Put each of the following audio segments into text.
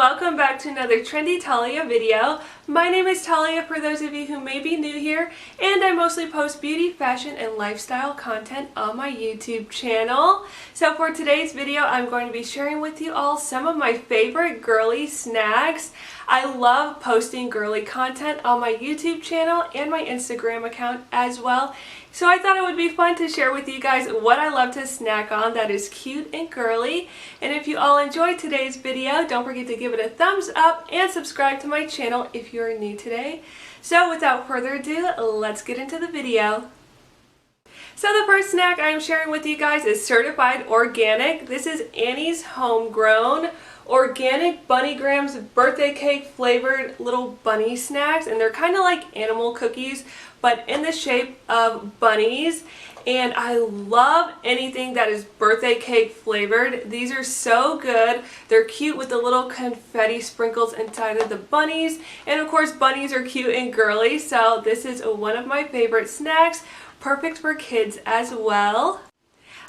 welcome back to another Trendy Talia video. My name is Talia for those of you who may be new here, and I mostly post beauty, fashion, and lifestyle content on my YouTube channel. So for today's video, I'm going to be sharing with you all some of my favorite girly snacks. I love posting girly content on my YouTube channel and my Instagram account as well. So I thought it would be fun to share with you guys what I love to snack on that is cute and girly. And if you all enjoyed today's video, don't forget to give it a thumbs up and subscribe to my channel if you're new today. So without further ado, let's get into the video. So the first snack I am sharing with you guys is certified organic. This is Annie's Homegrown Organic Bunny Grams birthday cake flavored little bunny snacks, and they're kind of like animal cookies but in the shape of bunnies. And I love anything that is birthday cake flavored. These are so good. They're cute with the little confetti sprinkles inside of the bunnies, and of course bunnies are cute and girly, so this is one of my favorite snacks, perfect for kids as well.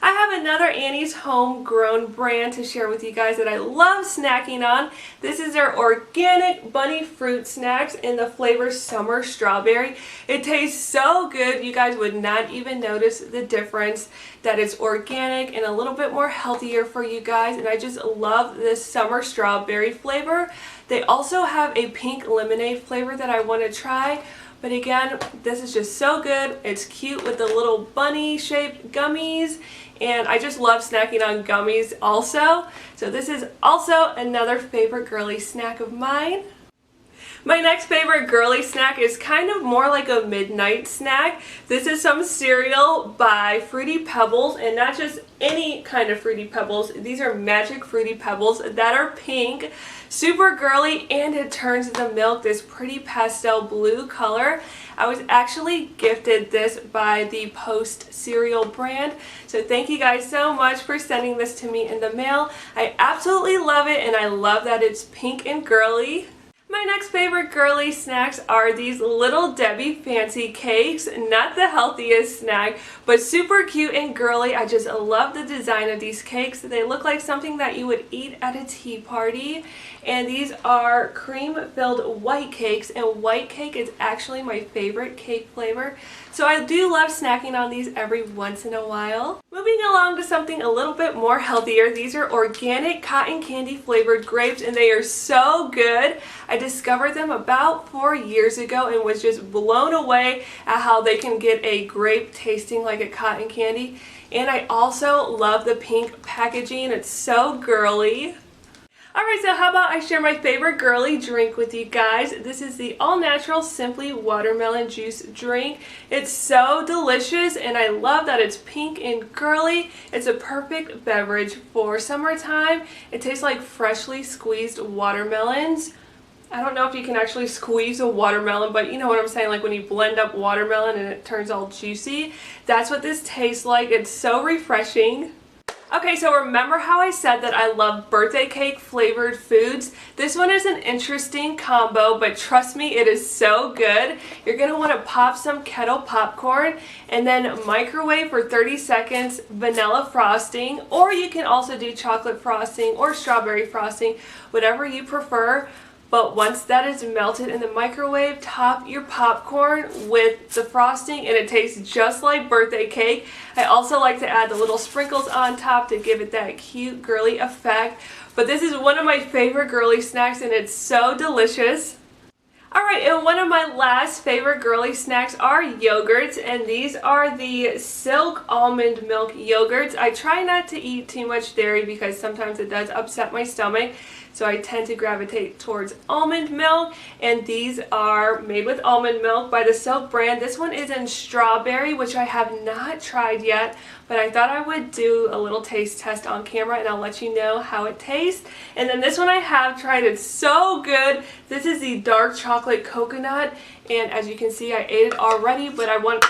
I have another Annie's Homegrown brand to share with you guys that I love snacking on. This is their organic bunny fruit snacks in the flavor Summer Strawberry. It tastes so good, you guys would not even notice the difference that it's organic and a little bit more healthier for you guys. And I just love this Summer Strawberry flavor. They also have a pink lemonade flavor that I want to try. But again, this is just so good. It's cute with the little bunny shaped gummies, and I just love snacking on gummies also. So this is also another favorite girly snack of mine. My next favorite girly snack is kind of more like a midnight snack. This is some cereal by Fruity Pebbles, and not just any kind of Fruity Pebbles. These are magic Fruity Pebbles that are pink, super girly, and it turns the milk this pretty pastel blue color. I was actually gifted this by the Post cereal brand, so thank you guys so much for sending this to me in the mail. I absolutely love it, and I love that it's pink and girly. My next favorite girly snacks are these Little Debbie fancy cakes. Not the healthiest snack, but super cute and girly. I just love the design of these cakes. They look like something that you would eat at a tea party. And these are cream-filled white cakes, and white cake is actually my favorite cake flavor. So I do love snacking on these every once in a while. Moving along to something a little bit more healthier. These are organic cotton candy flavored grapes, and they are so good. I discovered them about 4 years ago and was just blown away at how they can get a grape tasting like a cotton candy. And I also love the pink packaging. It's so girly. Alright, so how about I share my favorite girly drink with you guys. This is the All Natural Simply Watermelon Juice drink. It's so delicious, and I love that it's pink and girly. It's a perfect beverage for summertime. It tastes like freshly squeezed watermelons. I don't know if you can actually squeeze a watermelon, but you know what I'm saying, like when you blend up watermelon and it turns all juicy. That's what this tastes like. It's so refreshing. Okay, so remember how I said that I love birthday cake flavored foods? This one is an interesting combo, but trust me, it is so good. You're going to want to pop some kettle popcorn and then microwave for 30 seconds vanilla frosting, or you can also do chocolate frosting or strawberry frosting, whatever you prefer. But once that is melted in the microwave, top your popcorn with the frosting, and it tastes just like birthday cake. I also like to add the little sprinkles on top to give it that cute girly effect. But this is one of my favorite girly snacks, and it's so delicious. Alright, and one of my last favorite girly snacks are yogurts, and these are the Silk Almond Milk yogurts. I try not to eat too much dairy because sometimes it does upset my stomach, so I tend to gravitate towards almond milk, and these are made with almond milk by the Silk brand. This one is in strawberry, which I have not tried yet, but I thought I would do a little taste test on camera and I'll let you know how it tastes. And then this one I have tried. It's so good. This is the dark chocolate coconut, and as you can see, I ate it already, but I wanted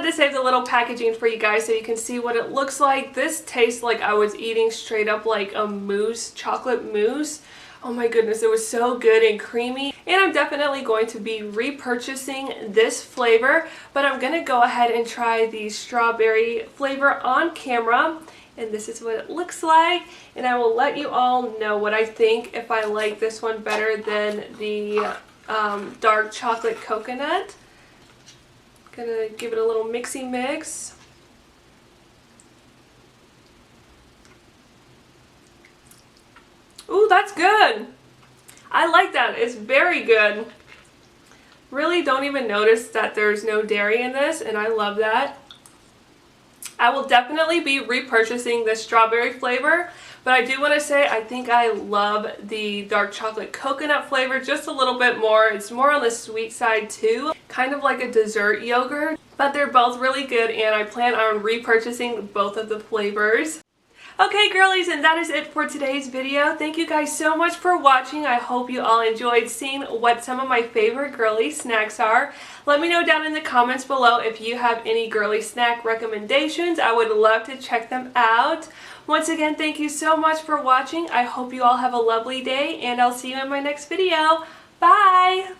to save the little packaging for you guys so you can see what it looks like. This tastes like I was eating straight up like a mousse, chocolate mousse. Oh my goodness, it was so good and creamy. And I'm definitely going to be repurchasing this flavor, but I'm going to go ahead and try the strawberry flavor on camera. and this is what it looks like, and I will let you all know what I think, if I like this one better than the dark chocolate coconut. Gonna give it a little mixy mix. Ooh, that's good. I like that. It's very good. Really don't even notice that there's no dairy in this, and I love that. I will definitely be repurchasing the strawberry flavor, but I do want to say I think I love the dark chocolate coconut flavor just a little bit more. It's more on the sweet side too, kind of like a dessert yogurt, but they're both really good and I plan on repurchasing both of the flavors. Okay girlies, and that is it for today's video. Thank you guys so much for watching. I hope you all enjoyed seeing what some of my favorite girly snacks are. Let me know down in the comments below if you have any girly snack recommendations. I would love to check them out. Once again, thank you so much for watching. I hope you all have a lovely day, and I'll see you in my next video. Bye!